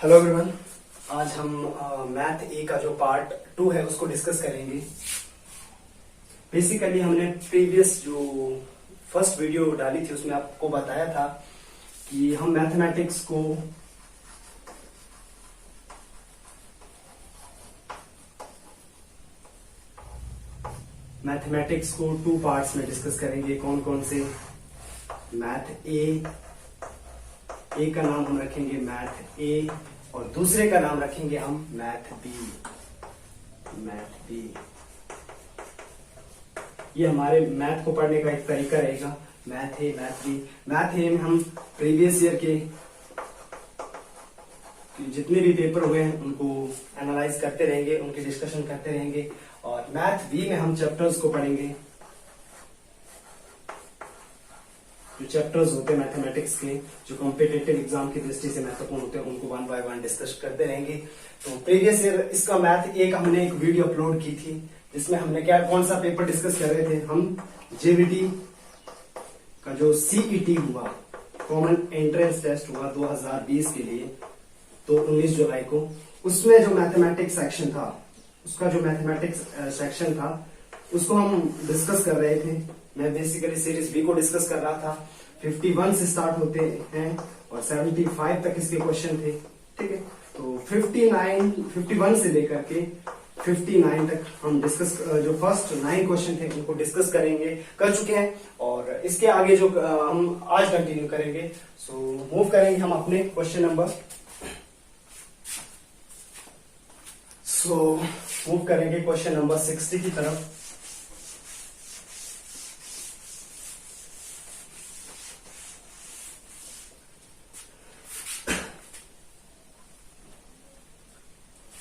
Hello everyone. आज हम math ए का जो पार्ट 2 है उसको डिस्कस करेंगे। बेसिकली हमने प्रीवियस जो फर्स्ट वीडियो डाली थी उसमें आपको बताया था कि हम मैथमेटिक्स को 2 पार्ट्स में डिस्कस करेंगे। कौन कौन से? मैथ ए का नाम हम रखेंगे मैथ ए और दूसरे का नाम रखेंगे हम मैथ बी। ये हमारे मैथ को पढ़ने का एक तरीका रहेगा। मैथ ए मैथ बी। मैथ ए में हम प्रीवियस ईयर के जितने भी पेपर हुए हैं उनको एनालाइज करते रहेंगे, उनकी डिस्कशन करते रहेंगे। और मैथ बी में हम चैप्टर्स को पढ़ेंगे। जो चैप्टर्स होते हैं मैथमेटिक्स के, जो कॉम्पिटिटिव एग्जाम की दृष्टि से महत्वपूर्ण होते हैं, उनको 1 बाय 1 डिस्कस करते रहेंगे। तो प्रीवियस ईयर इसका मैथ ए का हमने एक वीडियो अपलोड की थी जिसमें हमने कौन सा पेपर डिस्कस कर रहे थे? हम जेवीटी का जो सीईटी हुआ, कॉमन एंट्रेंस टेस्ट हुआ 2020 के लिए, तो 19 जुलाई को, उसमें जो मैथमेटिक्स सेक्शन था, उसको हम डिस्कस कर रहे थे। मैं बेसिकली सीरीज बी को डिस्कस कर रहा था। 51 से स्टार्ट होते हैं और 75 तक इसके क्वेश्चन थे। ठीक है, तो 51 से लेकर के 59 तक हम डिस्कस, जो फर्स्ट 9 क्वेश्चन थे उनको डिस्कस कर चुके हैं। और इसके आगे जो हम आज कंटिन्यू करेंगे। सो मूव करेंगे हम अपने क्वेश्चन नंबर 60 की तरफ।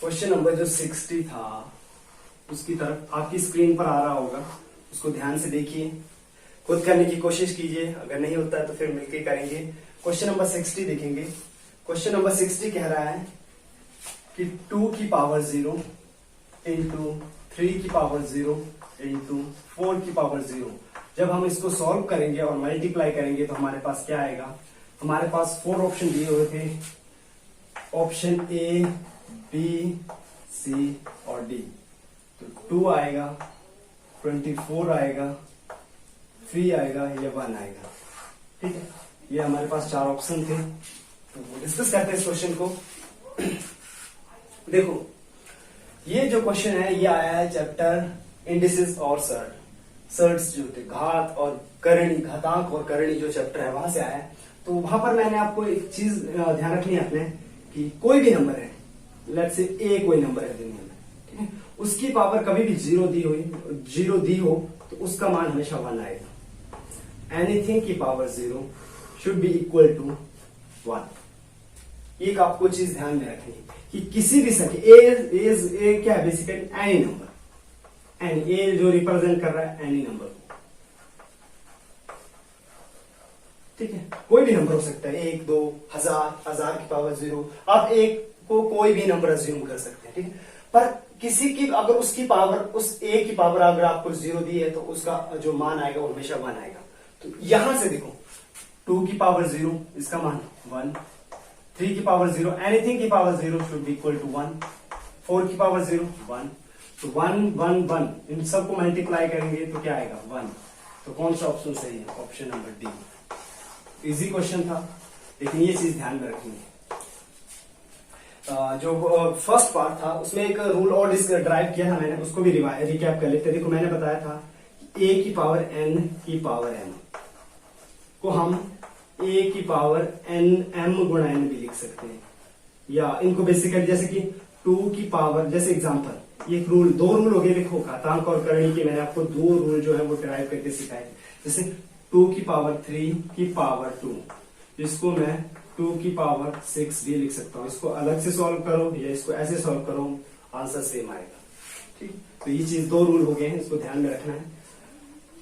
क्वेश्चन नंबर जो 60 था उसकी तरफ आपकी स्क्रीन पर आ रहा होगा, उसको ध्यान से देखिए, खुद करने की कोशिश कीजिए। अगर नहीं होता है तो फिर मिलकर करेंगे। क्वेश्चन नंबर 60 देखेंगे। क्वेश्चन नंबर 60 कह रहा है कि 2 की पावर 0 इंटू 3 की पावर 0 इंटू 4 की पावर 0। जब हम इसको सॉल्व करेंगे और मल्टीप्लाई करेंगे तो हमारे पास क्या आएगा? हमारे पास 4 ऑप्शन दिए हुए थे, ऑप्शन ए, बी, सी और डी। तो 2 आएगा, 24 आएगा, 3 आएगा या 1 आएगा। ठीक है, ये हमारे पास 4 ऑप्शन थे। तो डिस्कस करते हैं इस क्वेश्चन को। देखो, ये जो क्वेश्चन है ये आया है चैप्टर इंडिसेस और सर्ट्स जो थे, घात और करणी, घातांक और करणी जो चैप्टर है वहां से आया है। तो वहां पर मैंने आपको एक चीज ध्यान रखनी है अपने, कि कोई भी नंबर है, लेट्स से ए कोई नंबर है दुनिया में, ठीक है, उसकी पावर कभी भी जीरो दी हो तो उसका मान हमेशा 1 आएगा। एनीथिंग की power 0 should be equal to 1। एक आपको चीज ध्यान में रखनी है कि किसी भी संख्या, ए क्या है? Basically any number. एनी, ए जो रिप्रेजेंट कर रहा है एनी नंबर को। ठीक है, कोई भी नंबर हो सकता है, 1, 2, 1000 की पावर 0। आप एक को कोई भी नंबर अज्यूम कर सकते हैं। ठीक है, पर किसी की अगर उसकी पावर, उस ए की पावर अगर आपको 0 दी है तो उसका जो मान आएगा वो हमेशा 1 आएगा। तो यहां से देखो, 2 की पावर 0 इसका मान 1, 3 की पावर 0, एनीथिंग की power 0 should be equal to 1, 4 की पावर 0 1। तो 1 1 1 इन सबको मल्टीप्लाई करेंगे तो क्या आएगा? 1। तो कौन सा ऑप्शन सही है? Option number D. Easy question था, लेकिन ये चीज ध्यान में रखनी है। जो फर्स्ट पार्ट था उसमें एक रूल और ड्राइव किया था मैंने, उसको भी रिकैप कर लेते हैं। देखो, मैंने बताया था ए की पावर एन की पावर एम को हम ए की पावर एन एम गुणा एन भी लिख सकते हैं, या इनको बेसिकली जैसे कि 2 की पावर, जैसे एग्जांपल, ये रूल, 2 रूल हो गए। देखो, घातांक और करणी के मैंने आपको 2 रूल जो है वो ड्राइव करके सिखाए। जैसे 2 की पावर 3 की पावर 2, इसको मैं 2 की पावर 6 भी लिख सकता हूं। इसको अलग से सॉल्व करो या इसको ऐसे सॉल्व करो, आंसर सेम आएगा। ठीक, तो ये चीज 2 रूल हो गए हैं, इसको ध्यान में रखना है।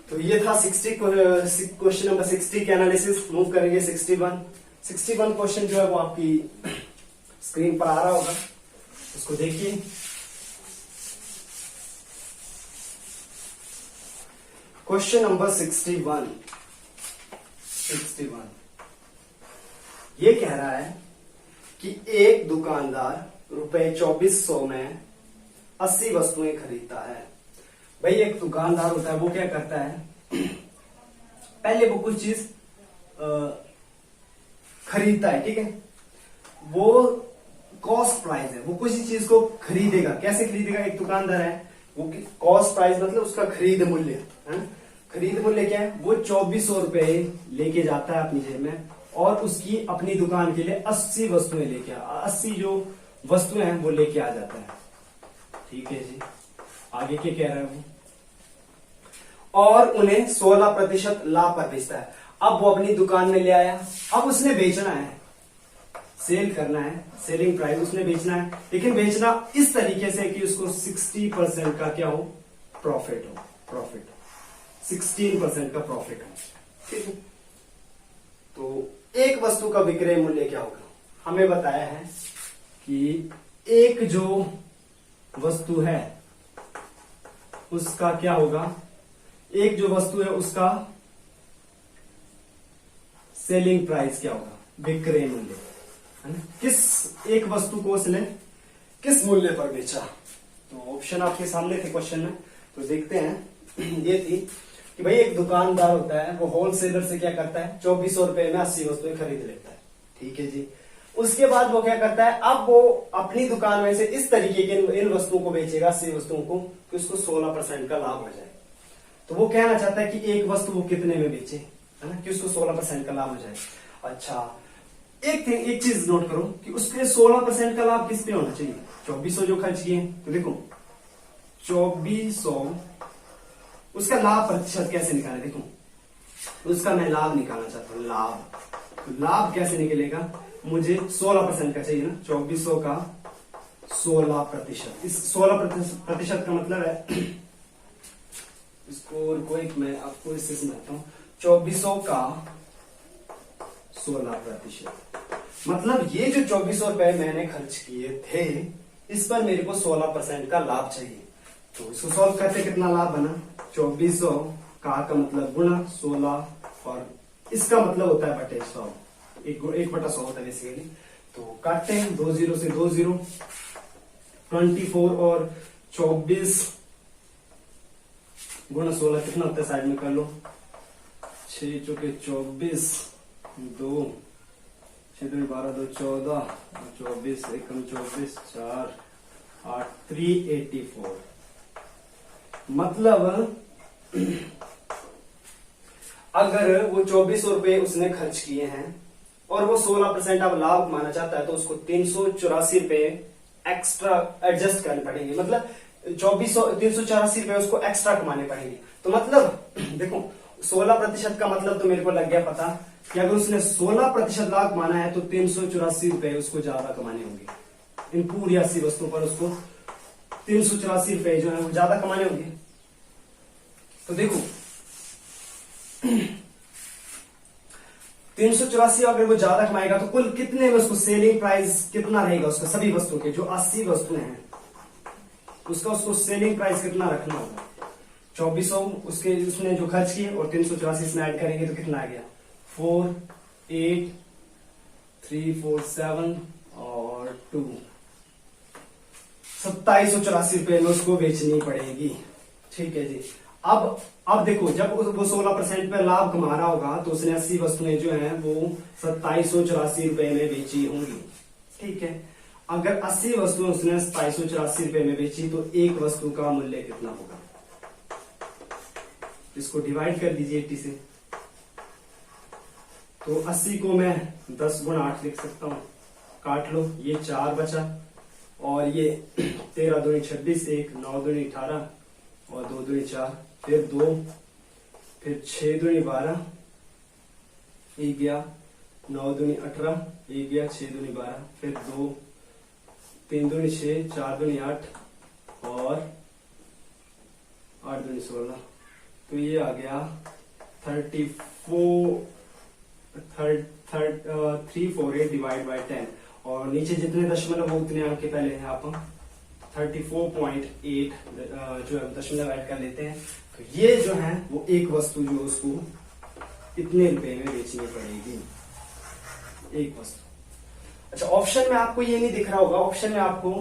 तो ये था क्वेश्चन नंबर 60 के एनालिसिस। मूव करेंगे 61 क्वेश्चन जो है वो आपकी स्क्रीन पर आ रहा होगा, उसको देखिए। क्वेश्चन नंबर 61 ये कह रहा है कि एक दुकानदार ₹2400 में 80 वस्तुएं खरीदता है। भाई एक दुकानदार होता है, वो क्या करता है, पहले वो कुछ चीज खरीदता है, ठीक है, वो कॉस्ट प्राइस है, वो किसी चीज को खरीदेगा। कैसे खरीदेगा? एक दुकानदार है, वो कॉस्ट प्राइस मतलब उसका खरीद मूल्य है। खरीद मूल्य क्या है? वो 2400 रुपए लेके जाता है अपनी जेब में और उसकी अपनी दुकान के लिए 80 वस्तुएं लेके 80 जो वस्तुएं हैं वो लेके आ जाता है। ठीक है जी, आगे क्या कह रहा है वो? और उन्हें 16% लाभ पर बेचता है। अब वो अपनी दुकान में ले आया, अब उसने बेचना है, सेल करना है, सेलिंग प्राइस उसने बेचना है, लेकिन बेचना इस तरीके से कि उसको 60% का क्या हो? प्रॉफिट हो। प्रॉफिट 16% का प्रॉफिट हो। ठीक है, तो एक वस्तु का विक्रय मूल्य क्या होगा? हमें बताया है कि एक जो वस्तु है उसका क्या होगा? एक जो वस्तु है उसका सेलिंग प्राइस क्या होगा? विक्रय मूल्य, है ना? किस एक वस्तु को उसने किस मूल्य पर बेचा? तो ऑप्शन आपके सामने थे क्वेश्चन में, तो देखते हैं। ये थी कि भाई एक दुकानदार होता है, वो होलसेलर से क्या करता है? 2400 रुपए में 80 वस्तुएं खरीद लेता है। ठीक है जी, उसके बाद वो क्या करता है? अब वो अपनी दुकान में से इस तरीके के इन वस्तुओं को बेचेगा, 80 वस्तुओं को, कि उसको 16% का लाभ हो जाए। तो वो कहना चाहता है कि एक वस्तु वो कितने में बेचे, है ना, कि उसको 16% का लाभ हो जाए। अच्छा, एक चीज नोट करो कि उसके 16% का लाभ किस पे होना चाहिए? 2400 जो खर्च किए, तो देखो 2400 उसका लाभ प्रतिशत कैसे निकाले? देखो उसका मैं लाभ निकालना चाहता हूं, लाभ। तो लाभ कैसे निकलेगा? मुझे 16% का चाहिए ना, 2400 का 16%। इस 16% का मतलब है, इसको रुको एक मैं आपको इससे समझाता हूं। 2400 का 16%, मतलब ये जो 2400 रुपए मैंने खर्च किए थे, इस पर मेरे को 16% का लाभ चाहिए। तो इसको सॉल्व करते कितना लाभ बना? 2400 का मतलब गुणा 16, और इसका मतलब होता है बटे 100, 1/100 होता है बेसिकली। तो काटते हैं, 2 0 से 2 0, 24 और 24 गुणा 16 कितना होता है? साइड में कर लो, 6 चौके 24, 2 6 2 12 2 14, 24 एकम 24, 4 8 384। मतलब अगर वो 2400 रुपए उसने खर्च किए हैं और वो 16% अब लाभ कमाना चाहता है, तो उसको 384 रुपए एक्स्ट्रा एडजस्ट करने पड़ेंगे। मतलब 384 रुपए उसको एक्स्ट्रा कमाने पड़ेंगे। तो मतलब देखो 16% का मतलब तो मेरे को लग गया पता कि अगर उसने 16% लाभ कमाना है तो 384 रुपए उसको ज्यादा कमाने होंगे। इन पूरी 80 वस्तुओं पर उसको 384 रुपए जो है वो ज्यादा कमाने होंगे। तो देखो 384 अगर वो ज्यादा कमाएगा तो कुल कितने में उसको सेलिंग प्राइस कितना रहेगा? उसका सभी वस्तुओं के जो 80 वस्तुएं हैं उसको सेलिंग प्राइस कितना रखना होगा? 2400 उसने जो खर्च किए और 384 इसमें ऐड करेंगे तो कितना आ गया? 4 8 3 4 7 और 2 2784 रुपए में उसको बेचनी पड़ेगी। ठीक है जी। अब देखो जब वो 16% पे लाभ कमा रहा होगा तो उसने 80 वस्तुएं जो हैं वो 2784 रुपए में बेची होंगी। ठीक है, अगर 80 वस्तुएं उसने 2784 रुपए में बेची तो एक वस्तु का मूल्य कितना होगा? इसको डिवाइड कर दीजिए 80 से। तो 80 को मैं 10 गुणा 8 लिख सकता हूं, काट लो, ये 4 बचा और ये 13 दूनी 26, 1 9 दूनी 18 और 2 दूनी 4, फिर 2, फिर 6 दूनी 12, 1 गया, 9 दूनी 18, 1 गया, 6 दूनी 12, फिर 2, 3 दूनी 6, 4 दूनी 8 और 8 दूनी 16। तो ये आ गया 348 डिवाइड बाय 10 और नीचे जितने दशमलव वो उतने अंक के पहले हैं आप 34.8 जो है दशमलव ऐड कर लेते हैं। तो ये जो है वो एक वस्तु जो उसको कितने रुपए में बेचनी पड़ेगी? एक वस्तु। अच्छा, ऑप्शन में आपको ये नहीं दिख रहा होगा, ऑप्शन में आपको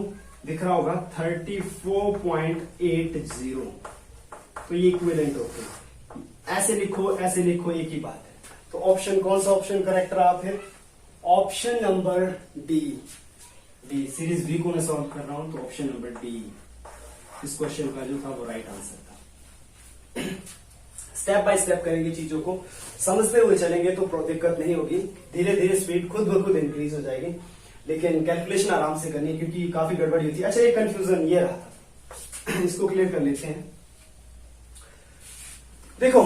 दिख रहा होगा 34.80, तो ये इक्विवेलेंट होते हैं। ऐसे लिखो एक ही बात है। तो ऑप्शन, कौन सा ऑप्शन करेक्ट रहा फिर? Option number D. Series B को मैं सॉल्व कर रहा हूं, तो ऑप्शन नंबर डी इस क्वेश्चन का जो था वो राइट आंसर था। स्टेप बाय स्टेप करेंगे, चीजों को समझते हुए चलेंगे तो दिक्कत नहीं होगी। धीरे धीरे स्पीड खुद ब खुद इंक्रीज हो जाएगी, लेकिन कैलकुलेशन आराम से करनी है क्योंकि काफी गड़बड़ी होती है। अच्छा, एक कंफ्यूजन ये रहा था, इसको क्लियर कर लेते हैं। देखो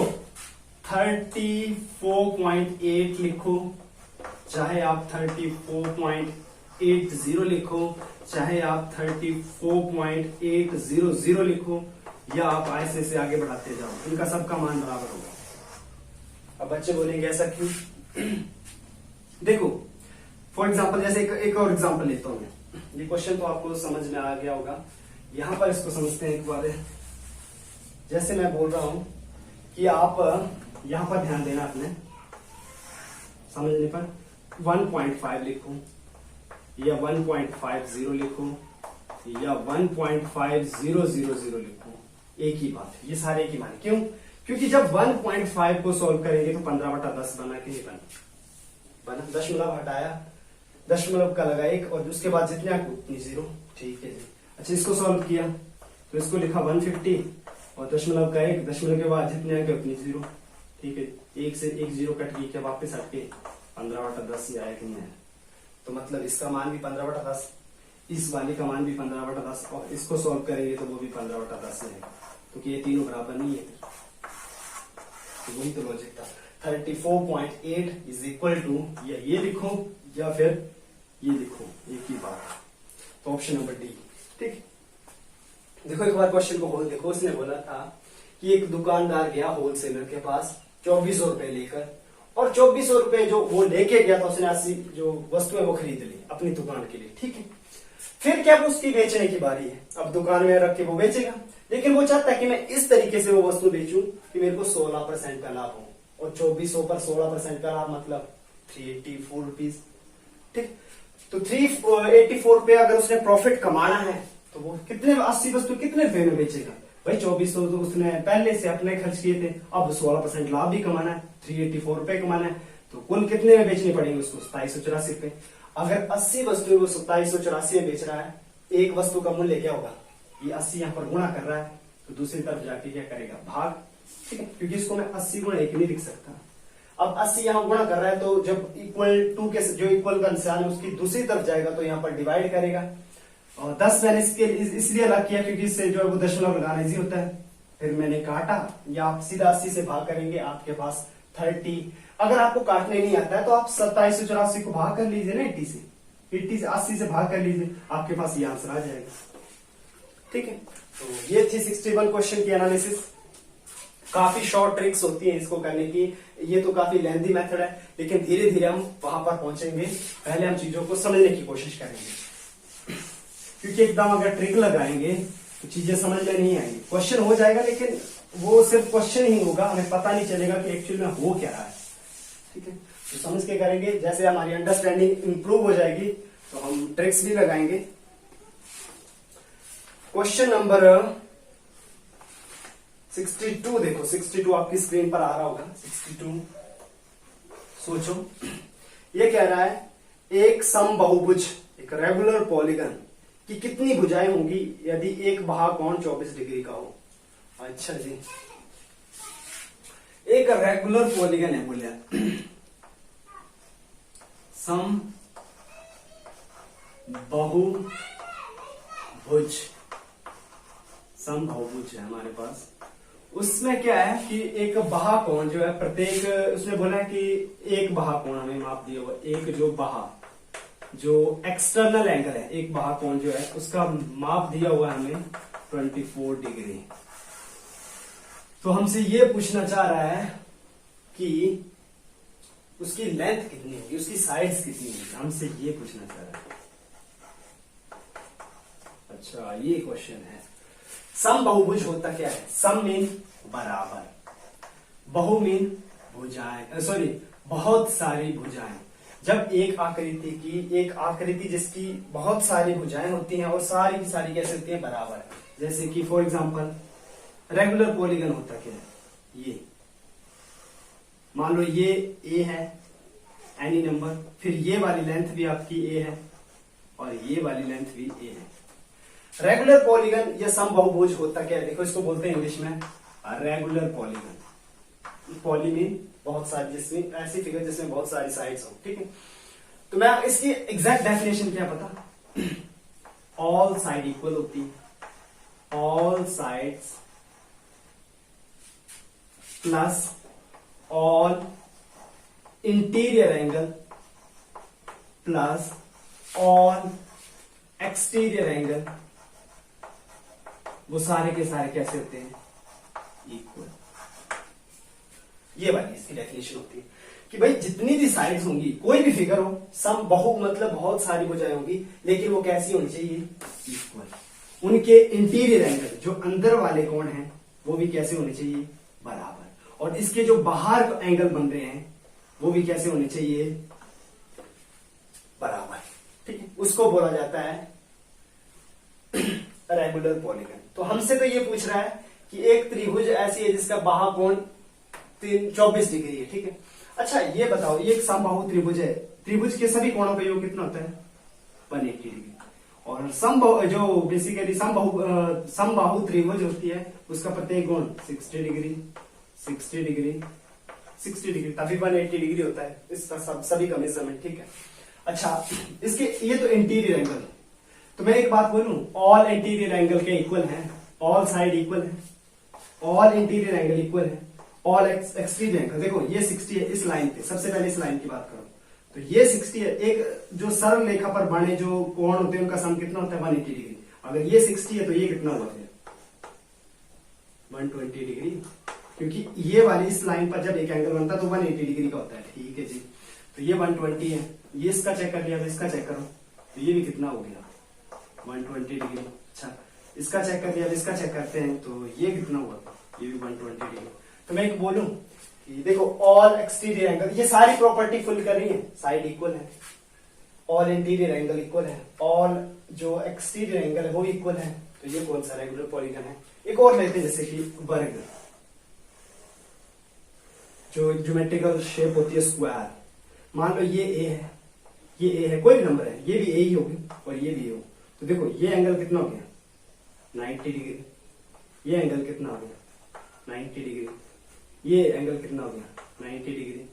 34.8 लिखो, चाहे आप 34.80 लिखो, चाहे आप 34.800 लिखो, या आप ऐसे से आगे बढ़ाते जाओ, इनका सबका मान बराबर होगा। अब बच्चे बोलेंगे ऐसा क्यों? देखो फॉर एग्जाम्पल, जैसे एक और एग्जाम्पल लेता हूं मैं। ये क्वेश्चन तो आपको समझ में आ गया होगा, यहां पर इसको समझते हैं एक बार। जैसे मैं बोल रहा हूं कि आप यहां पर ध्यान देना, अपने समझने पर 1.5 लिखो या 1.50 लिखो या 1.5000 लिखो, एक ही बात है, ये सारे एक ही मान। क्यों? क्योंकि जब 1.5 को सॉल्व करेंगे तो 15/10 बना के ही बना, दशमलव हटाया, दशमलव का लगा एक, और उसके बाद जितने अंक उतनी 0। ठीक है जी। अच्छा, इसको सॉल्व किया तो इसको लिखा 150 और दशमलव का एक, दशमलव के बाद जितने अंक उतनी 0। ठीक है, एक से एक 0 कट गई, क्या वापस हट के 15/10 ही आया कि नहीं आया? तो मतलब इसका मान भी 15/10, इस वाले का मान भी 15/10, और इसको सॉल्व करेंगे तो वो भी 15/10 है, क्योंकि ये तीनों बराबर नहीं है। तो वही तो लॉजिक था। 34.8 इज इक्वल टू, या ये लिखो या फिर ये लिखो, एक ही बात। तो ऑप्शन नंबर डी। ठीक, देखो एक बार क्वेश्चन को होल देखो। उसने बोला था कि एक दुकानदार गया होलसेलर के पास 2400 रुपए लेकर, और 2400 रुपए जो वो लेके गया था, उसने 80 जो वस्तु है वो खरीद ली अपनी दुकान के लिए। ठीक है, फिर क्या उसकी बेचने की बारी है। अब दुकान में रख के वो बेचेगा, लेकिन वो चाहता है कि मैं इस तरीके से वो वस्तु बेचूं कि मेरे को 16% का लाभ हो, और 2400 पर 16% का लाभ मतलब 384 रुपीज। ठीक, तो 384 रुपए अगर उसने प्रॉफिट कमाना है तो वो कितने 80 वस्तु कितने रुपए में बेचेगा? भाई 2400 तो उसने पहले से अपने खर्च किए थे, अब 16% लाभ भी कमाना है, 384 रुपए कमाना है, तो कुल कितने में बेचने पड़ेंगे उसको? 2784 रुपए। अगर 80 वस्तु वो 2784 में बेच रहा है, एक वस्तु का मूल्य क्या होगा? ये 80 यहाँ पर गुणा कर रहा है, तो दूसरी तरफ जाके क्या करेगा? भाग। ठीक है, क्योंकि इसको मैं 80 गुणा 1 नहीं लिख सकता। अब 80 यहाँ गुणा कर रहा है, तो जब इक्वल टू के जो इक्वल का निशान है उसकी दूसरी तरफ जाएगा तो यहाँ पर डिवाइड करेगा। और 10 मैंने इसके इसलिए अलग किया क्योंकि इससे जो है वो दशमलव लगाना इजी होता है। फिर मैंने काटा, या आप सीधा 80 से भाग करेंगे, आपके पास 30। अगर आपको काटने नहीं आता है तो आप 2784 को भाग कर लीजिए ना 80 से, 80 से भाग कर लीजिए, आपके पास ये आंसर आ जाएगा। ठीक है, तो ये थी 61 क्वेश्चन की एनालिसिस। काफी शॉर्ट ट्रिक्स होती है इसको करने की, ये तो काफी लेंथी मेथड है, लेकिन धीरे धीरे हम वहां पर पहुंचेंगे। पहले हम चीजों को समझने की कोशिश करेंगे, क्योंकि एकदम अगर ट्रिक लगाएंगे तो चीजें समझ में नहीं आएंगी। क्वेश्चन हो जाएगा लेकिन वो सिर्फ क्वेश्चन ही होगा, हमें पता नहीं चलेगा कि एक्चुअल में हो क्या रहा है। ठीक है, तो समझ के करेंगे, जैसे हमारी अंडरस्टैंडिंग इंप्रूव हो जाएगी तो हम ट्रिक्स भी लगाएंगे। क्वेश्चन नंबर 62 देखो, 62 आपकी स्क्रीन पर आ रहा होगा। 62 सोचो, ये कह रहा है एक समबाहुभुज, एक रेगुलर पॉलीगन की कितनी भुजाएं होंगी यदि एक महाकोण 24 डिग्री का हो। अच्छा जी, एक रेगुलर पॉलीगन है, बोलिए समबाहुभुज है हमारे पास। उसमें क्या है कि एक बाहुकोण जो है, प्रत्येक उसने बोला है कि एक बाहुकोण हमें माप दिया हुआ, एक जो एक्सटर्नल एंगल है, एक बाहुकोण जो है उसका माप दिया हुआ है हमें 24 डिग्री। तो हमसे ये पूछना चाह रहा है कि उसकी लेंथ कितनी होगी, उसकी साइड्स कितनी होगी, हमसे ये पूछना चाह रहा है। अच्छा, ये क्वेश्चन है। समबाहुभुज होता क्या है? सम मीन बराबर, बहु मीन भुजाएं, सॉरी बहुत सारी भुजाएं। जब एक आकृति जिसकी बहुत सारी भुजाएं होती हैं और सारी की सारी कैसे होती हैं, बराबर। जैसे कि फॉर एग्जांपल रेगुलर पॉलीगन होता क्या है, ये मान लो ये ए है एनी नंबर, फिर ये वाली लेंथ भी आपकी ए है और ये वाली लेंथ भी ए है। रेगुलर पॉलीगन या सम बहुभुज होता क्या है, देखो इसको बोलते हैं इंग्लिश में रेगुलर पॉलीगन। पॉली मीन बहुत सारी, जिसमें ऐसी फिगर जिसमें बहुत सारी साइड्स हो, ठीक है। तो मैं इसकी एग्जैक्ट डेफिनेशन क्या पता, ऑल साइड इक्वल होती है, all sides plus all interior angle plus all exterior angle, वो सारे के सारे कैसे होते हैं, इक्वल। ये वाली इसकी डेफिनेशन होती है कि भाई जितनी भी साइड्स होंगी, कोई भी फिगर हो, सम बहु मतलब बहुत सारी भुजाएं होंगी, लेकिन वो कैसी होनी चाहिए, इक्वल। उनके इंटीरियर एंगल जो अंदर वाले कोण हैं वो भी कैसे होने चाहिए, बराबर। और इसके जो बाहर एंगल बन रहे हैं वो भी कैसे होने चाहिए, बराबर, ठीक है। उसको बोला जाता है रेगुलर पॉलीगन। तो हमसे तो ये पूछ रहा है कि एक त्रिभुज ऐसी है जिसका बाहर कोण 24 डिग्री है, ठीक है। अच्छा ये बताओ, ये एक समबाहु त्रिभुज है, त्रिभुज के सभी कोणों का योग कितना होता है, 180 डिग्री। और समबाहु जो बेसिकली समबाहु त्रिभुज होती है उसका प्रत्येक कोण 60 डिग्री 60 डिग्री 60 डिग्री, तभी 180 डिग्री होता है इसका सभी का मेजरमेंट, ठीक है। अच्छा इसके ये तो इंटीरियर एंगल, तो मैं एक बात बोलूं, ऑल इंटीरियर एंगल के इक्वल है, ऑल साइड इक्वल है, ऑल इंटीरियर एंगल इक्वल है, ऑल एक्सटीरियर एंगल। देखो ये 60 है इस लाइन पे, सबसे पहले इस लाइन की बात करो तो ये 60 है। एक जो सरल रेखा पर बने जो कोण होते हैं उनका सम कितना होता है, 180 डिग्री। अगर ये 60 है तो ये कितना हुआ है, 120 डिग्री, क्योंकि ये वाली इस लाइन पर जब एक एंगल बनता है तो 180 डिग्री का होता है, ठीक है जी। तो ये 120 है, ये इसका चेक कर लिया, तो इसका चेक करो तो ये भी कितना हो गया, 120 डिग्री। अच्छा इसका चेक कर लिया, इसका चेक करते हैं तो ये कितना हुआ, ये भी 120 डिग्री। तो मैं एक बोलूं कि देखो ऑल एक्सटीरियर एंगल, ये सारी प्रॉपर्टी फुल कर रही है, साइड इक्वल है, ऑल इंटीरियर एंगल इक्वल है, ऑल जो एक्सटीरियर एंगल है वो इक्वल है, तो ये कौन सा रेगुलर पॉलीगन है। एक और लेते हैं जैसे कि वर्ग, जो ज्योमेट्रिकल शेप होती है स्क्वायर। मान लो ये ए है, ये ए है, कोई भी नंबर है, ये भी ए ही होगी और ये भी ए हो, तो देखो ये एंगल कितना हो गया, 90 डिग्री। ये एंगल कितना हो गया, 90 डिग्री। ये एंगल कितना हो गया, 90 डिग्री।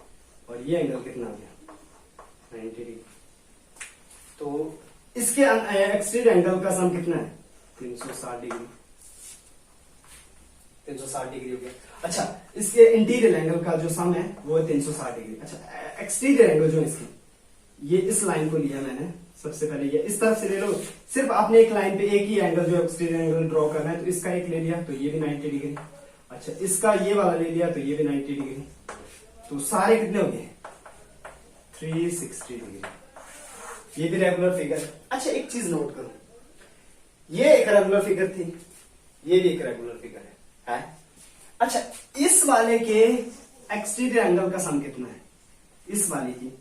और ये एंगल कितना हो गया, 90 डिग्री। तो इसके एक्सटीरियर एंगल का सम कितना है, 360 डिग्री, 360 डिग्री हो गया। अच्छा इसके इंटीरियर एंगल का जो सम है वो है 360 डिग्री। अच्छा एक्सटीरियर एंगल जो है इसकी, ये इस लाइन को लिया मैंने, सबसे पहले ये इस तरफ से ले लो, सिर्फ आपने एक लाइन पे एक ही एंगल जो एक्सटीरियर एंगल ड्रॉ करना है, तो इसका एक ले लिया तो ये भी 90 डिग्री। अच्छा इसका ये वाला ले लिया तो ये भी 90 डिग्री, तो सारे कितने हो गए, 360 डिग्री। ये भी रेगुलर फिगर। अच्छा एक चीज नोट करो, ये एक रेगुलर फिगर थी, ये भी एक रेगुलर फिगर है? अच्छा इस वाले के एक्सटीरियर एंगल का सम कितना है, इस वाले की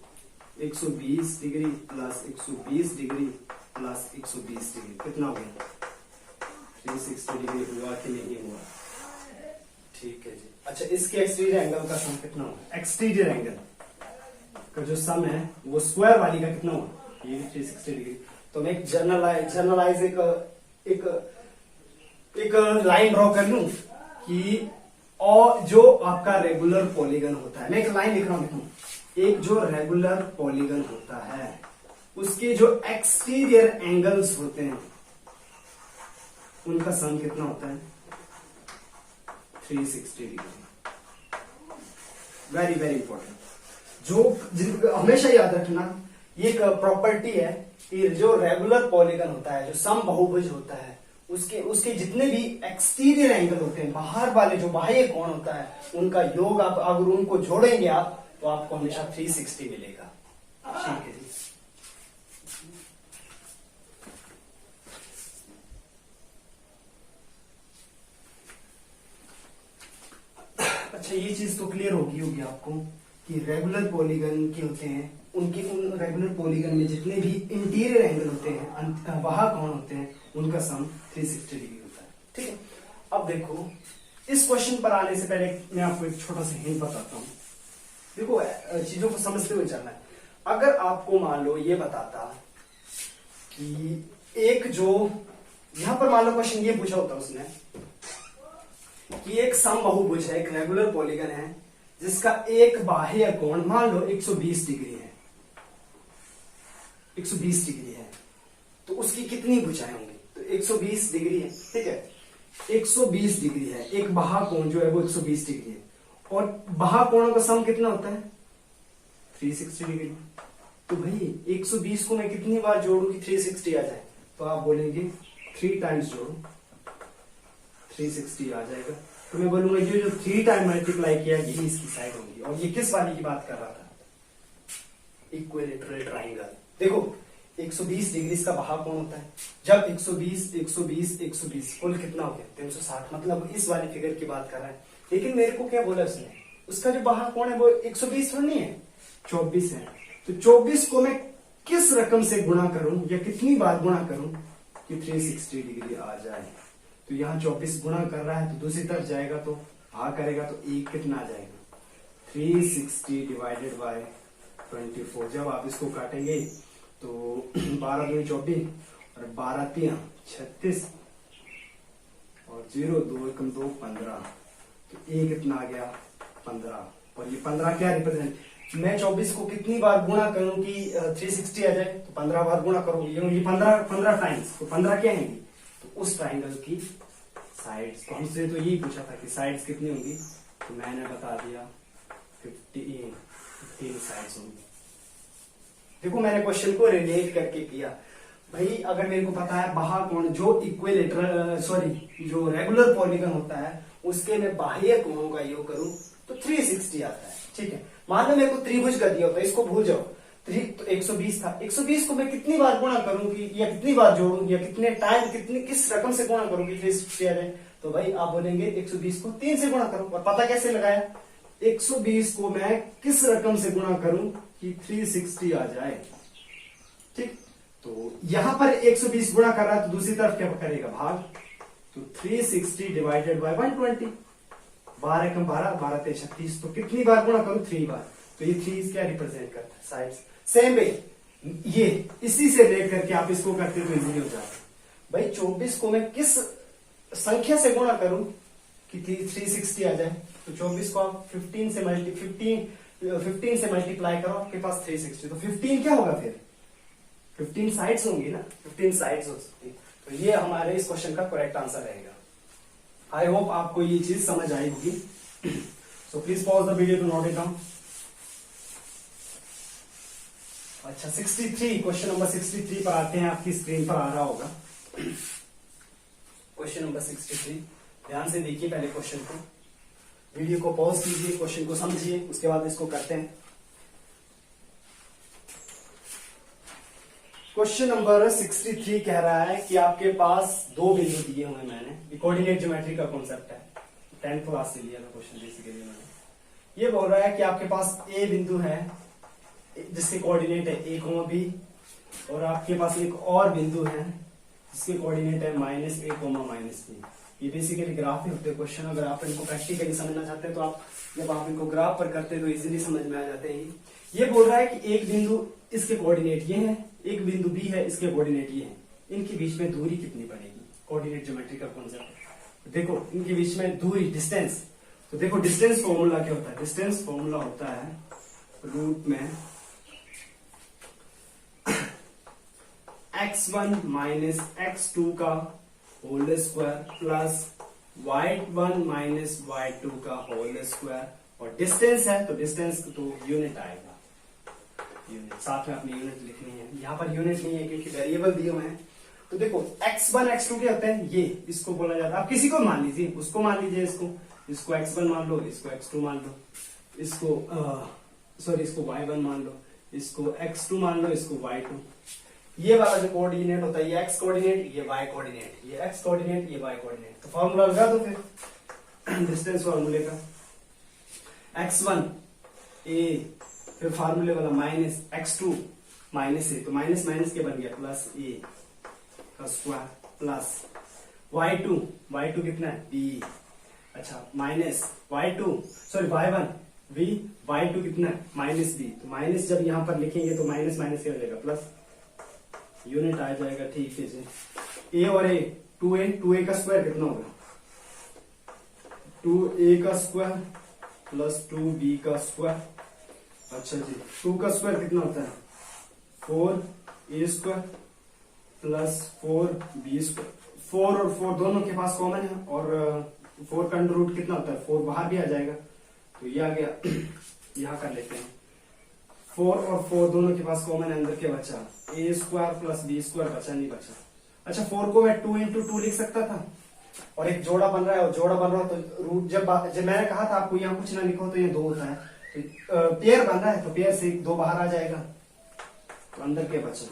120 degree plus 120 degree plus 120 degree, कितना हो गया, 360 डिग्री हुआ कि नहीं हुआ, ठीक है जी। अच्छा इसके एक्सटीरियर एंगल का सम कितना हुआ, एक्सटीरियर एंगल का जो सम है वो स्क्वायर वाली का कितना हुआ, ये 360 डिग्री। तो मैं एक जर्नलाइज एक लाइन ड्रॉ कर लूं कि और जो आपका रेगुलर पॉलीगन होता है, मैं एक लाइन लिख रहा हूं, एक जो रेगुलर पॉलीगन होता है उसके जो एक्सटीरियर एंगल्स होते हैं उनका सम कितना होता है, 360 डिग्री। वेरी वेरी इंपॉर्टेंट, जो हमेशा याद रखना, ये एक प्रॉपर्टी है कि जो रेगुलर पॉलीगन होता है, जो सम बहुभुज होता है, उसके जितने भी एक्सटीरियर एंगल होते हैं, बाहर वाले जो बाह्य कोण होता है, उनका योग आप अगर उनको जोड़ेंगे आप तो आपको हमेशा 360 मिलेगा, ठीक है जी। अच्छा ये चीज तो क्लियर होगी आपको कि रेगुलर पॉलीगन के होते हैं उनके उन रेगुलर पॉलीगन में जितने भी इंटीरियर एंगल होते हैं, वहां कौन होते हैं, उनका सम 360 डिग्री होता है। ठीक है, अब देखो इस क्वेश्चन पर आने से पहले मैं आपको एक छोटा सा हिंट बताता हूं। देखो चीजों को समझते हुए चलना है। अगर आपको मान लो ये बताता कि एक जो यहां पर मान लो क्वेश्चन ये पूछा होता उसने कि एक समबाहुभुज है, एक रेगुलर पॉलीगन है जिसका एक बाह्य कोण मान लो 120 डिग्री है, 120 डिग्री है, तो उसकी कितनी भुजाएं होंगी? तो 120 डिग्री है, ठीक है, 120 डिग्री है, एक बाह्य कोण जो है वो 120 डिग्री है, और बाह्य कोणों का सम कितना होता है? 360 डिग्री। तो भाई 120 को मैं कितनी बार जोड़ू कि 360 आ जाए? तो आप बोलेंगे 3 टाइम्स जोड़ो, 360 आ जाएगा। तो मैं बोलूंगा ये जो 3 टाइम मल्टीप्लाई किया यही इसकी साइड होगी। और ये किस वाली की बात कर रहा था? Equilateral triangle. देखो 120 डिग्री इसका बाह्य कोण होता है। जब 120 120 120 कुल कितना हो गया? 360। मतलब इस वाली फिगर की बात कर रहा है। लेकिन मेरे को क्या बोला उसने? उसका जो बाह्य कोण है वो 120 थोड़ा नहीं है, 24 है। तो 24 को मैं किस रकम से गुणा करूं या कितनी बार गुणा करूं कि 360 डिग्री आ जाए? तो यहाँ 24 गुणा कर रहा है तो दूसरी तरफ जाएगा तो भाग करेगा तो एक कितना आ जाएगा? 360 डिवाइडेड बाय 24। जब आप इसको काटेंगे तो 12 दूनी 24 और 12 तिया 36 और 0 2 एकम 2 15। तो एक कितना आ गया? 15। और ये 15 क्या रिप्रेजेंट? मैं 24 को कितनी बार गुणा करूं कि 360 आ जाए? तो 15 बार गुणा करूं। ये 15 टाइम्स। तो 15 क्या है? तो उस ट्राइंगल की साइड्स। तो हमसे तो यही पूछा था कि साइड्स कितनी होंगी, तो मैंने बता दिया 15 साइड्स होंगी। देखो मैंने क्वेश्चन को रिलेट करके किया। भाई अगर मेरे को पता है बाह्य कोण जो इक्विलेटरल जो रेगुलर पॉलीगन होता है उसके मैं बाह्य कोणों का योग करूं तो 360 आता है। ठीक है, मान लो मेरे को त्रिभुज का दिया होता है, इसको भूल जाओ। तो 120 था, 120 को मैं कितनी बार गुणा करूं कि या कितनी बार जोड़ूं या कितने टाइम किस रकम से गुणा करूं कि 360 आ जाए? तो भाई आप बोलेंगे 120 को 3 से गुणा करो। और पता कैसे लगाया? 120 को मैं किस रकम से गुणा करूं कि 360 आ जाए? ठीक, तो यहां पर 120 गुणा कर रहा है तो दूसरी तरफ क्या करेगा? भाग। तो 360 डिवाइडेड बाय 120। 12 कम 12 12 ते 36। तो कितनी बार गुणा करूं? 3 बार। तो ये 3 क्या रिप्रेजेंट करता है? साइड्स। सेम वे ये इसी से लेकर के आप इसको करते तो इजीली हो जाता। भाई 24 को मैं किस संख्या से गुणा करूं कि 360 आ जाए? तो 24 को आप 15 से मल्टीप्लाई करो, आपके पास 360। तो 15 क्या होगा फिर? 15 साइड्स होंगी ना, 15 साइड्स हो सकती। तो ये हमारे इस क्वेश्चन का करेक्ट आंसर रहेगा। आई होप आपको ये चीज समझ आई होगी। So please pause the video to note it down. अच्छा 63, क्वेश्चन नंबर 63 पर आते हैं। आपकी स्क्रीन पर आ रहा होगा क्वेश्चन नंबर 63। ध्यान से देखिए पहले क्वेश्चन को, वीडियो को पॉज कीजिए, क्वेश्चन को समझिए, उसके बाद इसको करते हैं। क्वेश्चन नंबर 63 कह रहा है कि आपके पास 2 बिंदु दिए हुए हैं। मैंने कोऑर्डिनेट ज्योमेट्री का कॉन्सेप्ट है, 10th क्लास से लिया था क्वेश्चन बेसिकली मैंने। ये बोल रहा है कि आपके पास ए बिंदु है जिसके कोऑर्डिनेट है a, b, और आपके पास एक और बिंदु है जिसके कोऑर्डिनेट है -a, -b। ये बेसिकली ग्राफ ही होते हैं क्वेश्चन। अगर आप इनको प्रैक्टिकली समझना चाहते हैं तो आप जब आप इनको ग्राफ पर करते हैं तो इजीली समझ में आ जाते हैं। ये बोल रहा है कि एक बिंदु इसके कोऑर्डिनेट ये है, एक बिंदु बी है इसके कोऑर्डिनेट ये है, इनके बीच में दूरी कितनी पड़ेगी? कोऑर्डिनेट ज्योमेट्री का कॉन्सेप्ट। देखो इनके बीच में दूरी, डिस्टेंस। तो देखो डिस्टेंस फॉर्मूला क्या होता है? डिस्टेंस फॉर्मूला होता है रूट में x1 माइनस x2 का whole square plus y1 minus y2 का होल स्क्वायर। और डिस्टेंस है तो डिस्टेंस तो यूनिट आएगा, यूनिट। साथ में अपनी यूनिट लिखनी है। यहाँ पर यूनिट नहीं है क्योंकि वेरिएबल दिए हुए हैं। तो देखो x1 x2 क्या होते हैं? ये इसको बोला जाता है। आप किसी को मान लीजिए, उसको मान लीजिए, इसको x1 मान लो, इसको x2 मान लो, इसको y1 मान लो, इसको x2 मान लो, इसको y2। ये वाला जो कोऑर्डिनेट होता है ये x कोऑर्डिनेट, ये y कोऑर्डिनेट, ये x कोऑर्डिनेट, ये y कोऑर्डिनेट। तो फॉर्मूला लगा दो फिर डिस्टेंस फॉर्मूले का। x1 a फिर फार्मूले वाला माइनस x2 माइनस ए, तो माइनस माइनस के बन गया प्लस ए का स्क्वायर प्लस y2 कितना है b, अच्छा माइनस y1 v, y2 कितना है माइनस b, तो माइनस जब यहां पर लिखेंगे तो माइनस माइनस क्या हो जाएगा प्लस, यूनिट आ जाएगा। ठीक है जी, a और a 2a का स्क्वायर कितना होगा 2a का स्क्वायर प्लस 2b का स्क्वायर, अच्छा जी 2 का स्क्वायर कितना होता है 4a square plus 4b square, 4 और 4 दोनों के पास कॉमन है और 4 का अंडर रूट कितना होता है 4 बाहर भी आ जाएगा, तो ये आ गया। यहां कर लेते हैं 4 और 4 दोनों के पास कॉमन है, अंदर के बचा a square plus b square, बचा नहीं बचा। अच्छा 4 को मैं 2 into 2 लिख सकता था और एक जोड़ा बन रहा है और जोड़ा बन रहा है तो रूट जब मैंने कहा था आपको यहाँ कुछ ना लिखो तो ये 2 होता है, तो पेयर बन रहा है तो पेयर से 2 बाहर आ जाएगा, तो अंदर क्या बचा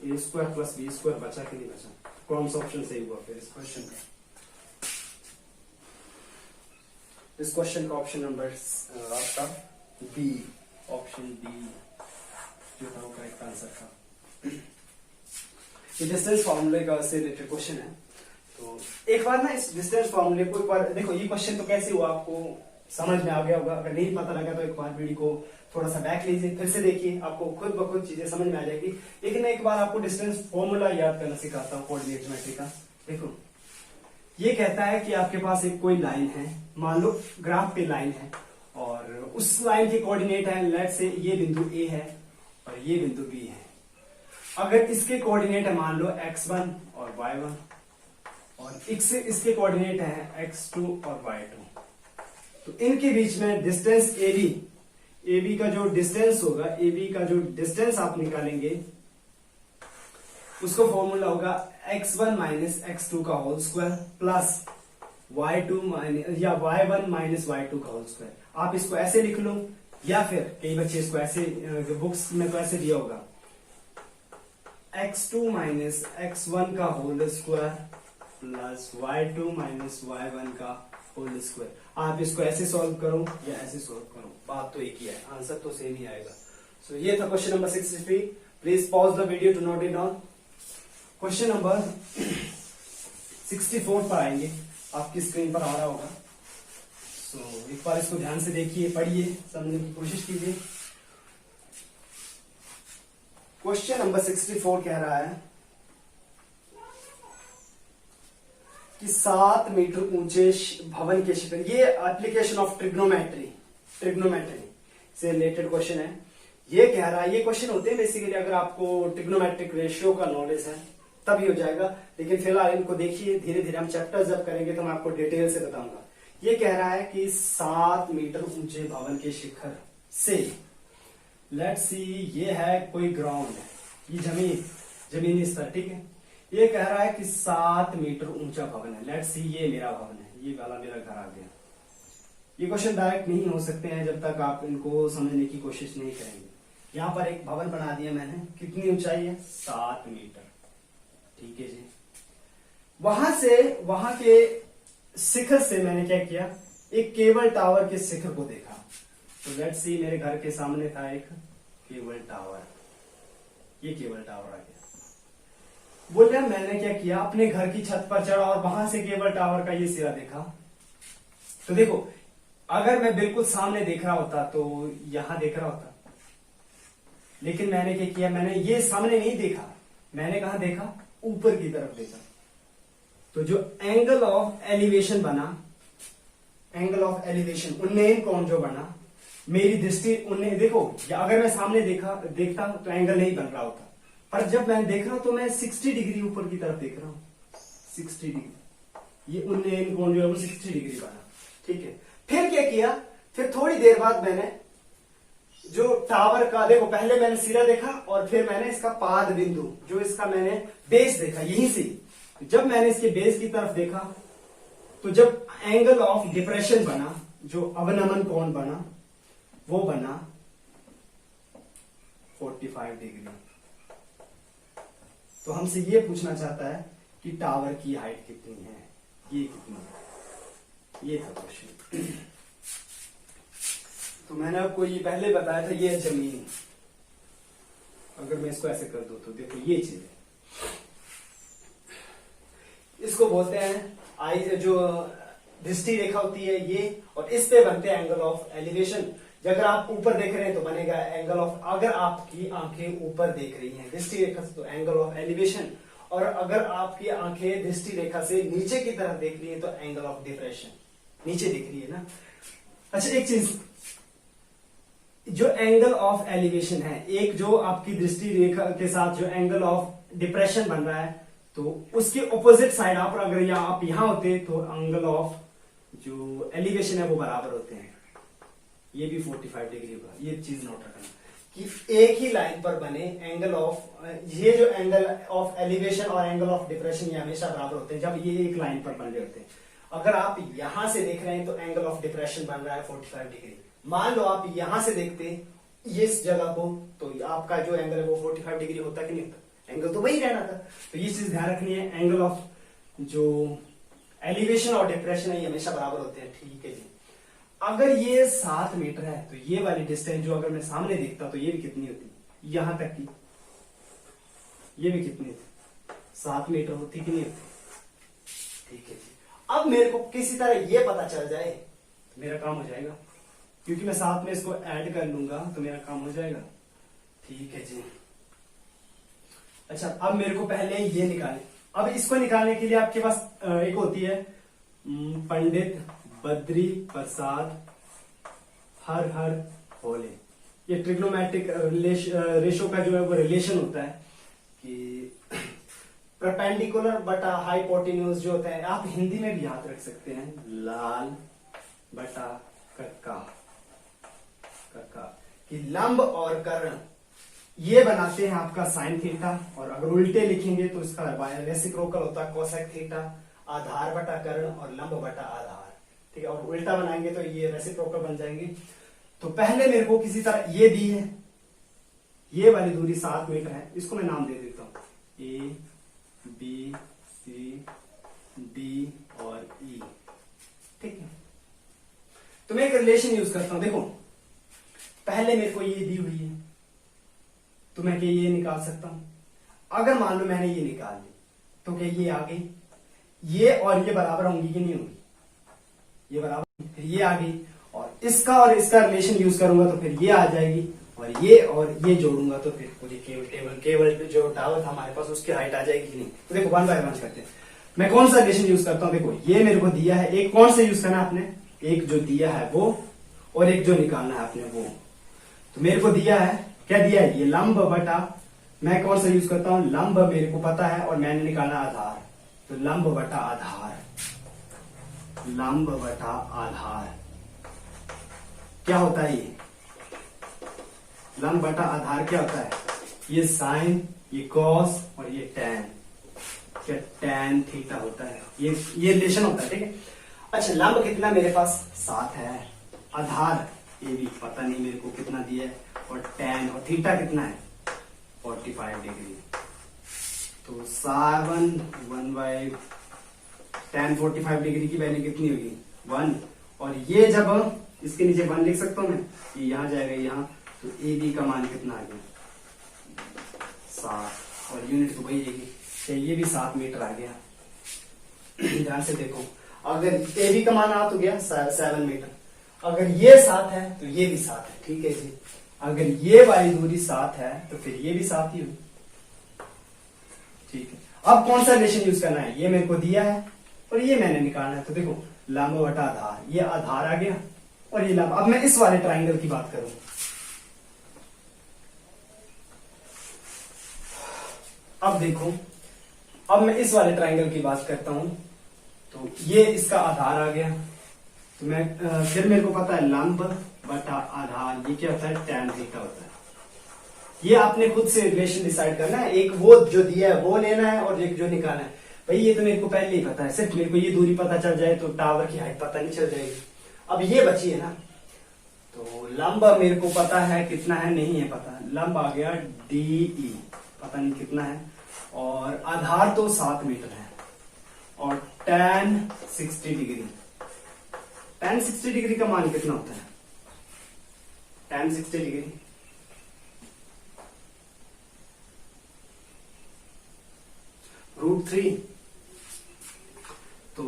a square plus b square, बचा कि नहीं बचा, कौन सा ऑप्शन सही हुआ फिर इस क्वेश्चन का। इस क्वेश्चन का ऑप्शन नंबर आपका बी, ऑप्शन बी जो था वो करेक्ट आंसर था। ये डिस्टेंस फॉर्मूले का से रिलेटेड क्वेश्चन है, तो एक बार ना इस डिस्टेंस फॉर्मूले को एक बार देखो, ये क्वेश्चन तो कैसे हुआ आपको समझ में आ गया होगा, अगर नहीं पता लगा तो एक बार वीडियो को थोड़ा सा बैक लीजिए, फिर से देखिए, आपको खुद ब खुद चीजें समझ में आ जाएगी। लेकिन एक बार आपको डिस्टेंस फॉर्मूला याद करना सिखाता हूँ कोऑर्डिनेट ज्योमेट्री का। देखो ये कहता है कि आपके पास एक कोई लाइन है, मान लो ग्राफ पे लाइन है और उस लाइन के कोऑर्डिनेट है, लेट से ये बिंदु A है और ये बिंदु B है। अगर इसके कोऑर्डिनेट है मान लो x1 और y1 और इसके कोऑर्डिनेट है x2 और y2, तो इनके बीच में डिस्टेंस AB का जो डिस्टेंस होगा, AB का जो डिस्टेंस आप निकालेंगे उसको फॉर्मूला होगा x1 माइनस x2 का whole square plus y2 minus या y1 माइनस y2 का होल स्क्वायर। आप इसको ऐसे लिख लो या फिर कई बच्चे इसको ऐसे बुक्स में तो ऐसे दिया होगा x2 माइनस x1 का whole square plus y2 minus y1 का होल स्क्वायर। आप इसको ऐसे सॉल्व करो या ऐसे सॉल्व करो, बात तो एक ही है, आंसर तो सेम ही आएगा। सो ये था question number 63। Please pause the video to note it down. Question number 64 पर आएंगे, आपकी स्क्रीन पर आ रहा होगा। सो एक बार इसको ध्यान से देखिए, पढ़िए, समझने की कोशिश कीजिए। क्वेश्चन नंबर 64 कह रहा है कि 7 मीटर ऊंचे भवन के शिखर, ये एप्लीकेशन ऑफ ट्रिग्नोमेट्री से रिलेटेड क्वेश्चन है। ये कह रहा है, ये क्वेश्चन होते हैं बेसिकली अगर आपको ट्रिग्नोमेट्रिक रेशियो का नॉलेज है तभी हो जाएगा, लेकिन फिलहाल इनको देखिए, धीरे धीरे हम चैप्टर जब करेंगे तो मैं आपको डिटेल से बताऊंगा। ये कह रहा है कि 7 मीटर ऊंचे भवन के शिखर से, लेट्स सी ये है कोई ग्राउंड है, ये जमीनी स्तर, ठीक है। ये कह रहा है कि 7 मीटर ऊंचा भवन है, लेट्स सी ये मेरा भवन है, ये वाला मेरा घर आ गया। ये क्वेश्चन डायरेक्ट नहीं हो सकते हैं जब तक आप इनको समझने की कोशिश नहीं करेंगे। यहां पर एक भवन बना दिया मैंने, कितनी ऊंचाई है 7 मीटर, ठीक है जी। वहां के शिखर से मैंने क्या किया, एक केबल टावर के शिखर को देखा। तो लेट्स सी मेरे घर के सामने था एक केबल टावर, ये केबल टावर आ गया। बोलिए मैंने क्या किया, अपने घर की छत पर चढ़ा और वहां से केबल टावर का ये सिरा देखा। तो देखो अगर मैं बिल्कुल सामने देख रहा होता तो यहां देख रहा होता, लेकिन मैंने क्या किया, मैंने ये सामने नहीं देखा, मैंने कहा देखा, ऊपर की तरफ देखा। तो जो एंगल ऑफ एलिवेशन बना, एंगल ऑफ एलिवेशन उन्नयन कोण जो बना, मेरी दृष्टि उन्नयन, देखो अगर मैं सामने देखता तो एंगल नहीं बन रहा होता, पर जब मैं देख रहा हूं तो मैं 60 डिग्री ऊपर की तरफ देख रहा हूं, 60 डिग्री, ये उन्नयन कोण जो है वो 60 डिग्री बना, ठीक है। फिर क्या किया, फिर थोड़ी देर बाद मैंने जो टावर का, देखो पहले मैंने सिरा देखा और फिर मैंने इसका पाद बिंदु, जो इसका मैंने बेस देखा, यहीं से जब मैंने इसके बेस की तरफ देखा तो जब एंगल ऑफ डिप्रेशन बना, जो अवनमन कोण बना, वो बना 45 डिग्री। तो हमसे ये पूछना चाहता है कि टावर की हाइट कितनी है, ये कितनी है, ये था क्वेश्चन। तो मैंने आपको ये पहले बताया था, ये जमीन, अगर मैं इसको ऐसे कर दूं तो देखो ये चीज है, इसको बोलते हैं आई, जो दृष्टि रेखा होती है ये, और इस पे बनते हैं एंगल ऑफ एलिवेशन। अगर आप ऊपर देख रहे हैं तो बनेगा एंगल ऑफ, अगर आपकी आंखें ऊपर देख रही हैं दृष्टि रेखा से तो एंगल ऑफ एलिवेशन, और अगर आपकी आंखें दृष्टि रेखा से नीचे की तरफ देख रही है तो एंगल ऑफ डिप्रेशन, नीचे दिख रही है ना। अच्छा एक चीज, जो एंगल ऑफ एलिवेशन है, एक जो आपकी दृष्टि रेखा के साथ जो एंगल ऑफ डिप्रेशन बन रहा है, तो उसके ऑपोजिट साइड आप अगर आप यहां होते तो एंगल ऑफ जो एलिवेशन है वो बराबर होते हैं, ये भी 45 डिग्री होगा। ये चीज नोट रखना कि एक ही लाइन पर बने एंगल ऑफ, ये जो एंगल ऑफ एलिवेशन और एंगल ऑफ डिप्रेशन ये हमेशा बराबर होते हैं जब ये एक लाइन पर बन रहे होते हैं। अगर आप यहां से देख रहे हैं तो एंगल ऑफ डिप्रेशन बन रहा है 45 डिग्री। मान लो आप यहां से देखते हैं इस जगह को, तो आपका जो एंगल है वो 45 डिग्री होता कि नहीं होता, एंगल तो वही रहना था। तो ये चीज ध्यान रखनी है, एंगल ऑफ जो एलिवेशन और डिप्रेशन है ये हमेशा बराबर होते हैं, ठीक है जी। अगर ये 7 मीटर है तो ये वाली डिस्टेंस जो अगर मैं सामने देखता तो ये भी कितनी होती, यहां तक की ये भी कितनी थी, 7 मीटर होती कि नहीं होती, ठीक है जी। अब मेरे को किसी तरह ये पता चल जाए तो मेरा काम हो जाएगा, क्योंकि मैं साथ में इसको ऐड कर लूंगा तो मेरा काम हो जाएगा, ठीक है जी। अच्छा अब मेरे को पहले ये निकाले, अब इसको निकालने के लिए आपके पास एक होती है पंडित बद्री प्रसाद हर हर होले, ये ट्रिग्नोमेट्रिक रेशो का जो है वो रिलेशन होता है कि परपेंडिकुलर बटा हाइपोटेन्यूज जो होता है, आप हिंदी में भी याद रख सकते हैं, लाल बटा कक्का, कक्का कि लंब और कर्ण ये बनाते हैं आपका साइन थीटा, और अगर उल्टे लिखेंगे तो इसका रेसिप्रोकल होता है कोसेक थीटा, आधार बटा कर्ण और लंब बटा आधार, ठीक है। और उल्टा बनाएंगे तो ये रेसिप्रोकल बन जाएंगे। तो पहले मेरे को किसी तरह ये दी है, ये वाली दूरी 7 मीटर है, इसको मैं नाम दे देता हूं ए बी सी डी और ई, ठीक है। तो मैं एक रिलेशन यूज करता हूं, देखो पहले मेरे को ये दी हुई है तो मैं क्या ये निकाल सकता हूं, अगर मान लो मैंने ये निकाल ली तो क्या ये आ गई, ये और ये बराबर होंगी कि नहीं होंगी, ये बराबर, फिर ये आ गई, और इसका रिलेशन यूज करूंगा तो फिर ये आ जाएगी, और ये जोड़ूंगा तो फिर मुझे केवल जो टावर था हमारे पास उसकी हाइट आ जाएगी कि नहीं। तो देखो 1 बाय 1 करते हैं, मैं कौन सा रिलेशन यूज करता हूं, देखो ये मेरे को दिया है, एक कौन सा यूज करना है आपने, एक जो दिया है वो और एक जो निकालना है आपने वो। तो मेरे को दिया है, क्या दिया है, ये लंब बटा, मैं कौन सा यूज करता हूं, लंब मेरे को पता है और मैंने निकालना आधार, तो लंब बटा आधार, लंब बटा आधार क्या होता है, ये लंब बटा आधार क्या होता है, ये साइन, ये कॉस और ये टैन, क्या टैन थीटा होता है, ये रिलेशन होता है, ठीक है। अच्छा लंब कितना मेरे पास 7 है, आधार ये भी पता नहीं मेरे को कितना दिया है, और टैन और थीटा कितना है 45 डिग्री, तो सावन 1 बाय टैन 45 डिग्री की वैल्यू कितनी होगी 1, और ये जब इसके नीचे 1 लिख सकता हूं मैं, ये यहां जाएगा यहां, तो ए बी का मान कितना आ गया 7, और यूनिट तो वही है, ये भी 7 मीटर आ गया। ध्यान से देखो, अगर ए बी का मान आ तो गया 7 मीटर, अगर ये 7 है तो ये भी 7 है, ठीक है जी। अगर ये वाली दूरी 7 है तो फिर ये भी 7 ही होगी, ठीक है। अब कौन सा रिलेशन यूज करना है, ये मेरे को दिया है और ये मैंने निकालना है, तो देखो लंब बटा आधार, ये आधार आ गया और ये लंब। अब मैं इस वाले ट्राइंगल की बात करूं, अब देखो, अब मैं इस वाले ट्राइंगल की बात करता हूं, तो ये इसका आधार आ गया, तो मैं फिर मेरे को पता है लंब बटा आधार, ये क्या होता है टैन थीटा होता है। ये आपने खुद से रिलेशन डिसाइड करना है, एक वो जो दिया है वो लेना है और एक जो निकालना है। भाई ये तो मेरे को पहले ही पता है, सिर्फ मेरे को ये दूरी पता चल जाए तो टावर की हाइट पता नहीं चल जाएगी। अब ये बची है ना, तो लंब मेरे को पता है कितना है, नहीं है पता, लंब आ गया DE पता नहीं कितना है, और आधार तो 7 मीटर है, और टैन 60 डिग्री, टैन 60 डिग्री का मान कितना होता है tan 60 डिग्री, √3, तो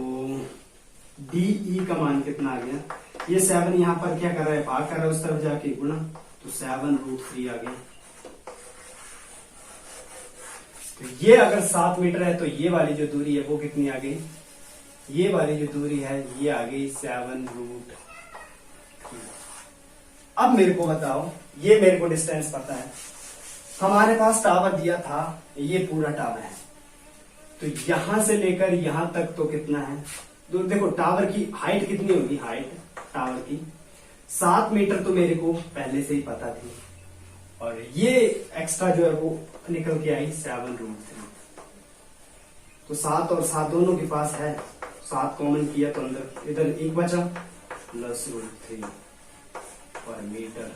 DE का मान कितना आ गया, ये 7 यहां पर क्या कर रहा है, भाग कर रहा है उस तरफ जाके गुणा, तो 7√3 आ गया। तो ये अगर 7 मीटर है तो ये वाली जो दूरी है वो कितनी आ गई, ये वाली जो दूरी है ये आ गई 7√3। अब मेरे को बताओ, ये मेरे को डिस्टेंस पता है, हमारे पास टावर दिया था, ये पूरा टावर है, तो यहां से लेकर यहां तक तो कितना है, तो देखो टावर की हाइट कितनी होगी, हाइट टावर की 7 मीटर तो मेरे को पहले से ही पता थी, और ये एक्स्ट्रा जो है वो निकल के आई 7√3। तो 7 और 7 दोनों के पास है, 7 कॉमन किया तो अंदर इधर 1 बचा, प्लस √3 पर मीटर।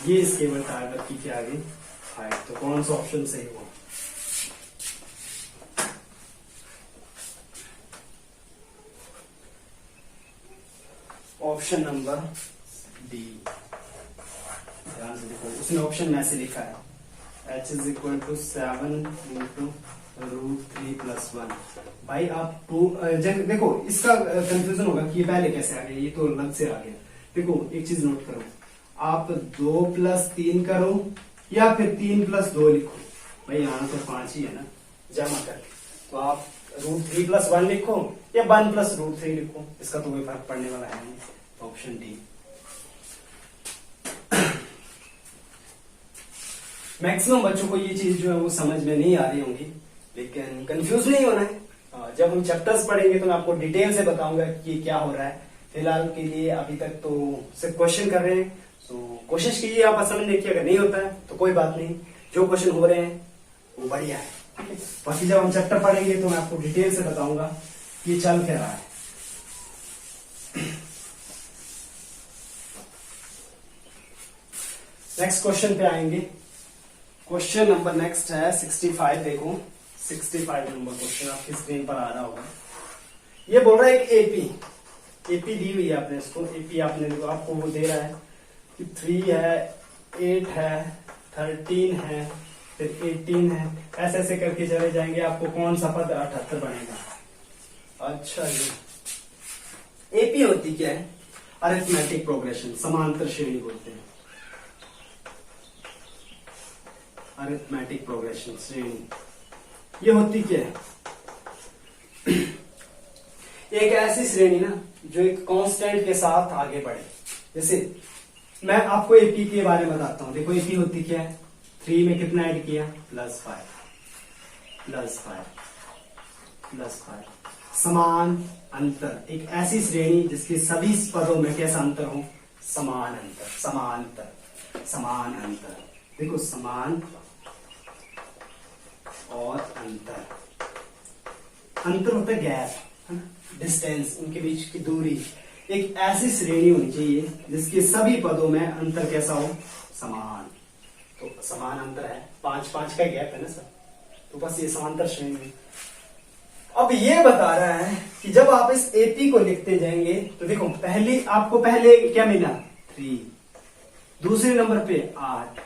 ये इस केबल टावर की क्या आ गई, हाइट। तो कौन सा ऑप्शन सही हुआ, ऑप्शन नंबर डी। ध्यान से देखो, उसने ऑप्शन में ऐसे लिखा है h is equal to 7 into √3 plus 1। भाई आप देखो इसका कंफ्यूजन होगा कि ये पहले कैसे आ गया, ये तो अलग से आ गया। देखो एक चीज नोट करो, आप 2 + 3 करो या फिर 3 + 2 लिखो, भाई यहाँ तो 5 ही है ना, जमा करके, तो आप √3 + 1 लिखो या 1 + √3 लिखो, इसका तो कोई फर्क पड़ने वाला है नहीं। Option D. मैक्सिमम बच्चों को ये चीज जो है वो समझ में नहीं आ रही होंगी, लेकिन कंफ्यूज नहीं होना है। जब हम चैप्टर्स पढ़ेंगे तो मैं आपको डिटेल से बताऊंगा कि क्या हो रहा है। फिलहाल के लिए अभी तक तो सिर्फ क्वेश्चन कर रहे हैं, तो कोशिश कीजिए आप समझने की, अगर नहीं होता है तो कोई बात नहीं, जो क्वेश्चन हो रहे हैं वो बढ़िया है, ठीक है। बाकी जब हम चैप्टर पढ़ेंगे तो मैं आपको डिटेल से बताऊंगा कि चल क्या रहा है। नेक्स्ट क्वेश्चन पे आएंगे। क्वेश्चन नंबर नेक्स्ट है 65। देखो 65 नंबर क्वेश्चन आपकी स्क्रीन पर आ रहा होगा। ये बोल रहा है एक एपी दी हुई है आपने, इसको एपी आपने देखो आपको वो दे रहा है कि 3 है, 8 है, 13 है, फिर 18 है, ऐसे ऐसे करके चले जाएंगे। आपको कौन सा पद 78 बनेगा। अच्छा जी, एपी होती क्या है, अरिथमेटिक प्रोग्रेशन, समांतर श्रेणी बोलते हैं, अरिथमेटिक प्रोग्रेशन श्रेणी। ये होती क्या है, एक ऐसी श्रेणी ना जो एक कांस्टेंट के साथ आगे बढ़े। जैसे मैं आपको एपी के बारे में बताता हूं। देखो एपी होती क्या है, 3 में कितना ऐड किया, +5 समान अंतर, एक ऐसी श्रेणी जिसके सभी पदों में कैसा अंतर हो, समान अंतर। देखो समान और अंतर होता है गैप, डिस्टेंस, उनके बीच की दूरी। एक ऐसी श्रेणी होनी चाहिए जिसके सभी पदों में अंतर कैसा हो, समान। तो समान अंतर है, 5-5 का गैप है ना सर, तो बस ये समांतर श्रेणी है। अब ये बता रहा है कि जब आप इस एपी को लिखते जाएंगे तो देखो आपको पहले क्या मिला, 3, दूसरे नंबर पे 8,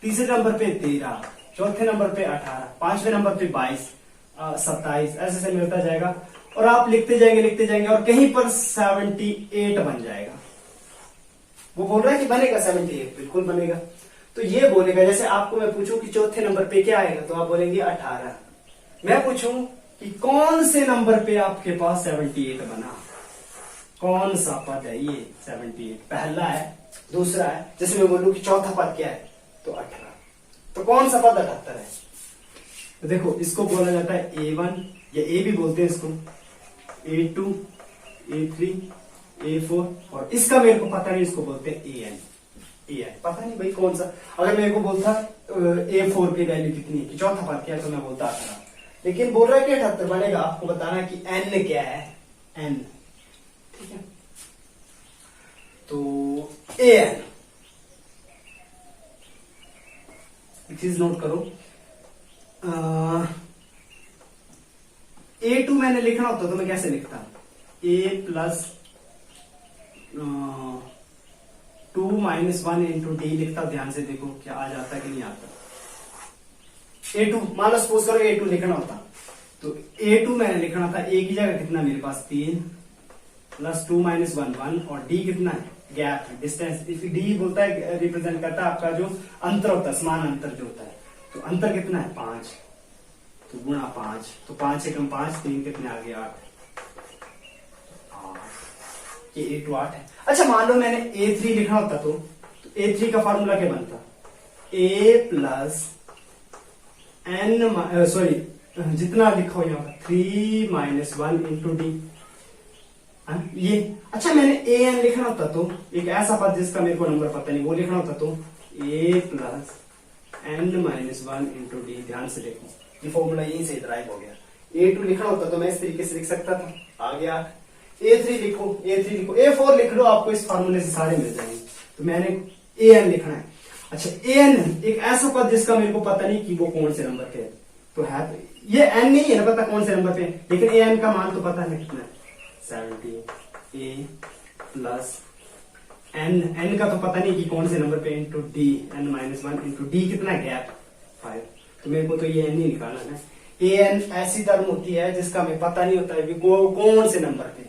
तीसरे नंबर पे 13, चौथे नंबर पे 18, पांचवें नंबर पे 22, 27, ऐसे मिलता जाएगा, और आप लिखते जाएंगे और कहीं पर 78 बन जाएगा। वो बोल रहा है कि बनेगा 78, बिल्कुल बनेगा। तो ये बोलेगा, जैसे आपको मैं पूछूं कि चौथे नंबर पे क्या आएगा, तो आप बोलेंगे 18। मैं पूछूं कि कौन से नंबर पे आपके पास 78 बना, कौन सा पद है ये 78, पहला है, दूसरा है। जैसे मैं बोलूं कि चौथा पद क्या है, तो 18, तो कौन सा पद 78 है। तो देखो इसको बोला जाता है A1, या A भी बोलते हैं इसको, A2, A3, A4, और इसका मेरे को पता नहीं, इसको बोलते हैं AN। पता नहीं भाई कौन सा। अगर मेरे को बोलता A4 की वैल्यू कितनी है, चौथा पद क्या है, तो मैं बोलता 18। लेकिन बोल रहा है कि 78 बनेगा, आपको बताना कि N क्या है, N, ठीक है। तो AN चीज नोट करो। A2 मैंने लिखना होता तो मैं कैसे लिखता, A + 2 माइनस 1 इंटू डी लिखता हूं, ध्यान से देखो क्या आ जाता कि नहीं आता। A2 मान लो सपोज करो A2 लिखना होता, तो A2 मैंने लिखना था, A की जगह कितना मेरे पास 3 प्लस 2 माइनस 1 1 और D कितना है, गैप डिस्टेंस। D बोलता है रिप्रेजेंट करता है आपका जो अंतर होता है, समान अंतर जो होता है। तो अंतर कितना है 5, तो गुणा 5, तो 5 से कम 5, 3 कितने आ गए 8। ये A2 8 है। अच्छा मान लो मैंने A3 लिखना होता, तो A3 का फॉर्मूला क्या बनता, A प्लस n सॉरी जितना लिखो यहाँ पर 3 माइनस 1 इंटू डी ये। अच्छा मैंने an लिखना होता, तो एक ऐसा पद जिसका मेरे को नंबर पता नहीं वो लिखना होता, तो a plus n minus 1 into D. ध्यान से देखो ये फॉर्मूला यहीं से ड्राइव हो गया। A2 लिखना होता तो मैं इस तरीके से लिख सकता था, आ गया। A3 लिखो, A3 लिखो, A4 लिख लो, आपको इस फॉर्मूले से सारे मिल जाएंगे। तो मैंने an लिखना है। अच्छा an एक ऐसा पद जिसका मेरे को पता नहीं कि वो कौन से नंबर पे है, तो है ये n नहीं है ना पता कौन से नंबर पे है, लेकिन an का मान तो पता है कितना है 70। a प्लस n का तो पता नहीं कि कौन से नंबर पे, into D n minus 1 into D कितना है गैप 5, तो मेरे को तो ये n ही निकालना है। an ऐसी टर्म होती है जिसका हमें पता नहीं होता है कि कौन से नंबर पे है,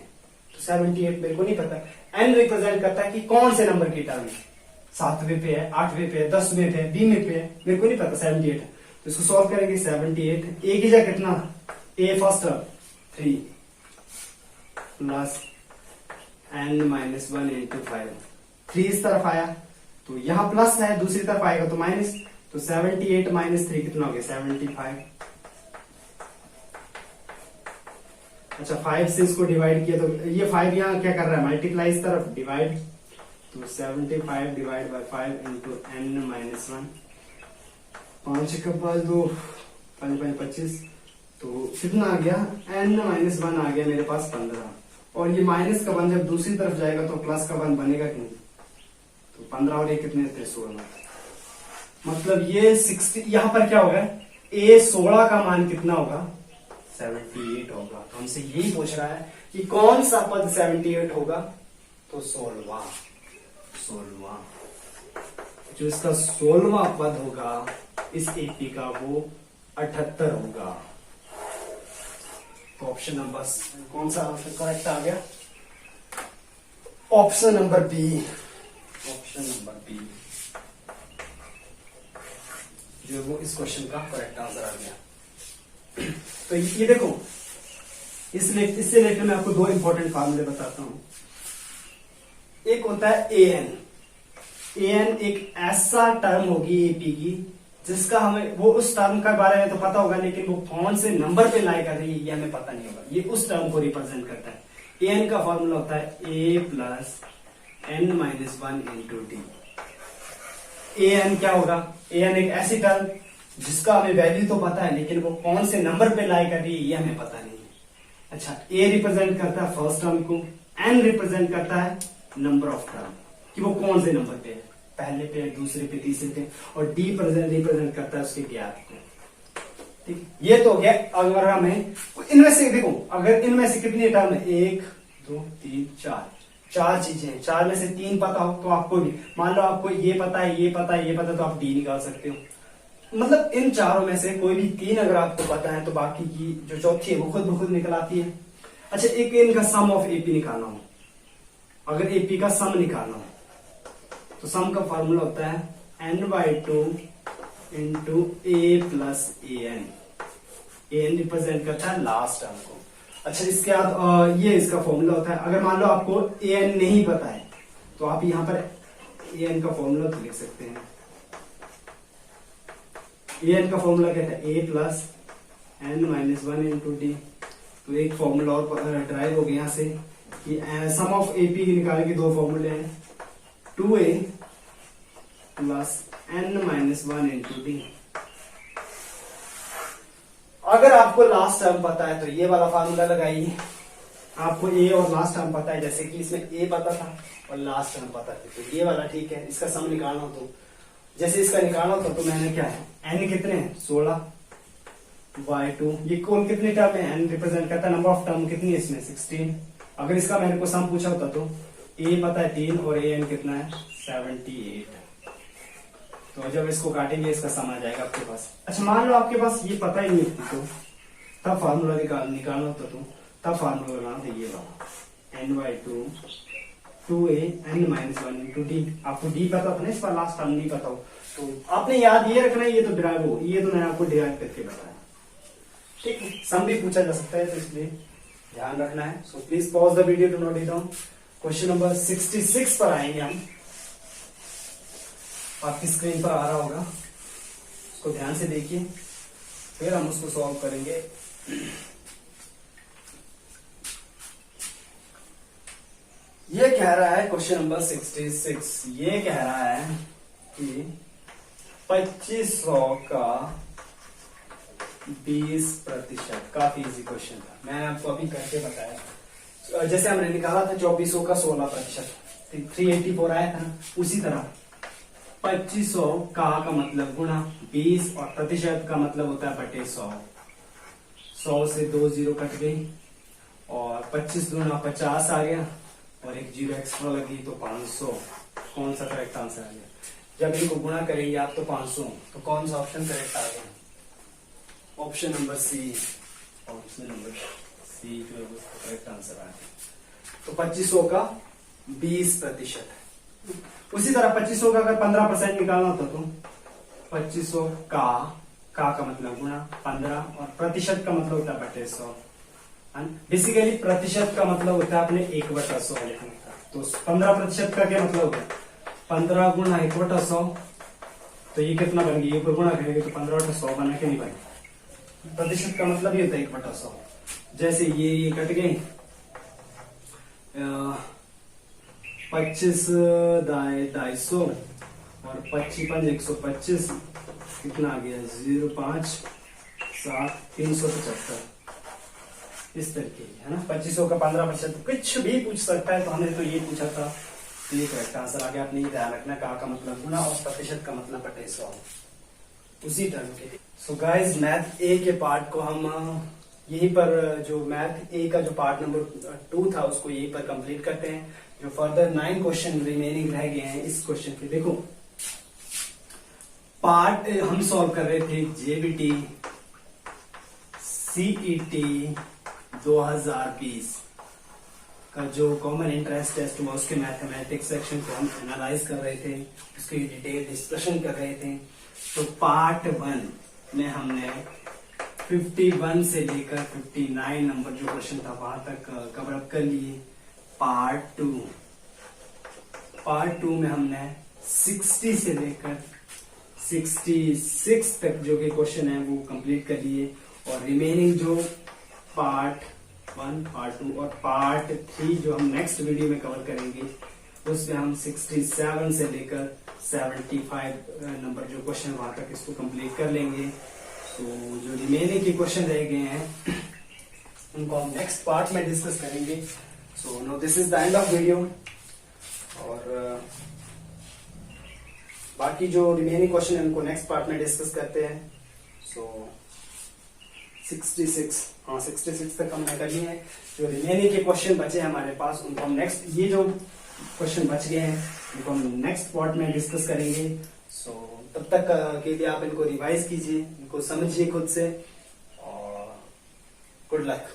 तो 78 मेरे को नहीं पता। n रिप्रेजेंट करता है कि कौन से नंबर की टर्म है, 7वें पे है, 8वें पे है, 10वें पे है, 20वें पे है, मेरे को नहीं पता 78 है। तो इसको सॉल्व करेंगे 78, a की जगह कितना, a first term 3 plus n minus 1 into 5, 3 इस तरफ आया तो यहाँ प्लस है, दूसरी तरफ आएगा तो माइनस, तो 78 माइनस 3 कितना हो गया 75। अच्छा 5 से इसको डिवाइड किया तो ये 5 यहाँ क्या कर रहा है, मल्टीप्लाई इस तरफ, डिवाइड, तो 75 divide by 5 into n minus 1, 5 के पास 2 5 5 25, तो कितना आ गया n माइनस 1 आ गया मेरे पास 15। और ये माइनस का 1 जब दूसरी तरफ जाएगा तो प्लस का 1 बनेगा कि नहीं, तो 15 और 1 कितने थे 16, मतलब ये 60। यहां पर क्या होगा, a 16 का मान कितना होगा 78 होगा। तो हमसे यही पूछ रहा है कि कौन सा पद 78 होगा, तो 16वां जो इसका 16वां पद होगा इस एपी का वो 78 होगा। तो ऑप्शन नंबर कौन सा करेक्ट आ गया, option number B, option number B जो वो इस क्वेश्चन का करेक्ट आंसर आ गया। तो ये देखो इससे रिलेटेड मैं आपको 2 इंपॉर्टेंट फार्मूले बताता हूं। एक होता है an एक ऐसा टर्म होगी एपी की जिसका हमें वो उस टर्म का बारे में तो पता होगा, लेकिन वो कौन से नंबर पे लाई कर रही है ये हमें पता नहीं होगा, ये उस टर्म को रिप्रेजेंट करता है। an का फॉर्मूला होता है a plus n minus 1 into D. an क्या होगा, an एक ऐसी टर्म जिसका हमें वैल्यू तो पता है, लेकिन वो कौन से नंबर पे लाई कर रही है ये हमें पता नहीं है। अच्छा a रिप्रेजेंट करता है फर्स्ट टर्म को, n रिप्रेजेंट करता है नंबर ऑफ टर्म कि वो कौन से नंबर पे है, पहले पे, दूसरे पे, तीसरे पे, और डी रिप्रेजेंट करता है उसके गैप को। ठीक, ये तो हो गया। अगर हमें इनमें से देखो, अगर इनमें से कितनी टर्म है 1 2 3 4 चीजें हैं, 4 में से 3 पता हो तो आपको भी, मान लो आपको ये पता है, ये पता है, ये पता है, तो आप डी निकाल सकते हो। मतलब इन चारों में से कोई भी 3 अगर आपको पता है तो बाकी की जो चौथी है वो खुद ब खुद निकल आती है। अच्छा एक इनका सम ऑफ एपी निकालना हो, अगर एपी का सम निकालना हो तो सम का फॉर्मूला होता है n/2 into A plus an represent करता है लास्ट टर्म को। अच्छा इसके बाद ये इसका फॉर्मूला होता है, अगर मान लो आपको an नहीं पता है तो आप यहां पर an का फॉर्मूला तो लिख सकते हैं। an का फॉर्मूला क्या था, a plus n minus 1 into D. तो एक फॉर्मूला और ड्राइव हो गया यहां से कि सम ऑफ एपी निकालने के 2 फॉर्मूले हैं, 2a plus n minus 1 into D. अगर आपको लास्ट टर्म पता है तो ये वाला फार्मूला लगाइए, आपको a और लास्ट टर्म पता है, जैसे कि इसमें a पता था और लास्ट टर्म पता है, तो ये वाला ठीक है। इसका सम निकालना हो तो जैसे इसका निकालना होता तो मैंने क्या है, n कितने हैं 16/2, ये कौन कितने टर्म है, n रिप्रेजेंट करता है नंबर ऑफ टर्म कितनी है इसमें 16। अगर इसका मैंने को सम पूछा होता तो a पता है 3 और an कितना है 78। तो जब इसको काटेंगे इसका सम आ जाएगा आपके पास। अच्छा मान लो आपके पास ये पता ही नहीं है तो तब फार्मूला निकालना होता तो तब फार्मूला लगाना था ये वाला n/2 2a n - 1 into d। आपको d पता था ना, इस पर लास्ट टर्म नहीं पता हो तो आपने याद ये रखना है, ये तो डिराइव हो, ये तो मैंने आपको डिराइव करके बताया। ठीक है, सम भी पूछा जा सकता है तो इसलिए ध्यान रखना है। So please pause the video to note it down. Question number 66 पर आएंगे हम, आपकी स्क्रीन पर आ रहा होगा, उसको ध्यान से देखिए फिर हम उसको सॉल्व करेंगे। ये कह रहा है क्वेश्चन नंबर 66, ये कह रहा है कि 2500 का 20%। काफी इजी क्वेश्चन था, मैंने आपको अभी करके बताया। जैसे हमने निकाला था 2400 का 16%, 384 आया था ना, उसी तरह 2500 का मतलब गुणा 20 और प्रतिशत का मतलब होता है बटे 100। 100 से 2 जीरो कट गई और 25 गुणा 50 आ गया और एक जीरो एक्स्ट्रा लगी तो 500। कौन सा करेक्ट आंसर आ गया? जब इनको गुणा करेंगे आप तो 500, तो कौन सा ऑप्शन करेक्ट आ गया? Option number C, option number C जो करेक्ट आंसर आ गया। तो 2500 का 20%। उसी तरह 2500 का अगर 15% निकालना होता तो 2500 का मतलब गुणा 15 और प्रतिशत का मतलब होता है बटे 100। बेसिकली प्रतिशत का मतलब होता है अपने 1/100 लिखने का। तो 15% का क्या मतलब होता है? 15 गुणा 1/100, तो ये कितना बन गया? ये ऊपर गुणा करेंगे तो 15/100 बना के नहीं बनेगा। प्रतिशत का मतलब ये होता है 1/100। जैसे ये कट गए 25 250 और 25 125 कितना आ गया? 0.5 7 375 इस तरीके है ना। 2500 का 15%, कुछ भी पूछ सकता है, तो हमने तो ये पूछा था, तो ये करेक्ट आंसर आ गया। आपने ये ध्यान रखना, का मतलब गुणा और प्रतिशत का मतलब बटे 100 उसी टर्म के। सो गाइस मैथ ए के पार्ट को हम यहीं पर, जो मैथ ए का जो पार्ट नंबर 2 था उसको यहीं पर कंप्लीट करते हैं। जो फर्दर 9 क्वेश्चन रिमेनिंग रह गए हैं इस क्वेश्चन के, देखो पार्ट हम सॉल्व कर रहे थे जेबीटी सीईटी 2020 का जो कॉमन एंट्रेंस टेस्ट हुआ, उसके मैथमेटिक्स सेक्शन को हम एनालाइज कर रहे थे, उसकी डिटेल डिस्कशन कर रहे थे। तो पार्ट 1 में हमने 51 से लेकर 59 नंबर जो क्वेश्चन था वहां तक कवर अप कर लिए। पार्ट 2 में हमने 60 से लेकर 66 तक जो के क्वेश्चन है वो कंप्लीट कर लिए, और रिमेनिंग जो पार्ट 1, पार्ट 2 और पार्ट 3 जो हम नेक्स्ट वीडियो में कवर करेंगे, उसमें हम 67 से लेकर 75 नंबर जो क्वेश्चन वहां तक इसको कंप्लीट कर लेंगे। तो जो रिमेनिंग के क्वेश्चन रह गए हैं उनको हम नेक्स्ट पार्ट में डिस्कस करेंगे। So no this is the end of video, और बाकी जो रिमेनिंग क्वेश्चन है उनको नेक्स्ट पार्ट में डिस्कस करते हैं। सो 66 तक हमने कर लिए हैं। जो रिमेनिंग के क्वेश्चन बचे हमारे पास उनको हम नेक्स्ट, ये जो क्वेश्चन बच गए हैं उनको हम नेक्स्ट पार्ट में डिस्कस करेंगे। सो तब तक के लिए आप इनको रिवाइज कीजिए, इनको समझिए खुद से, और गुड लक।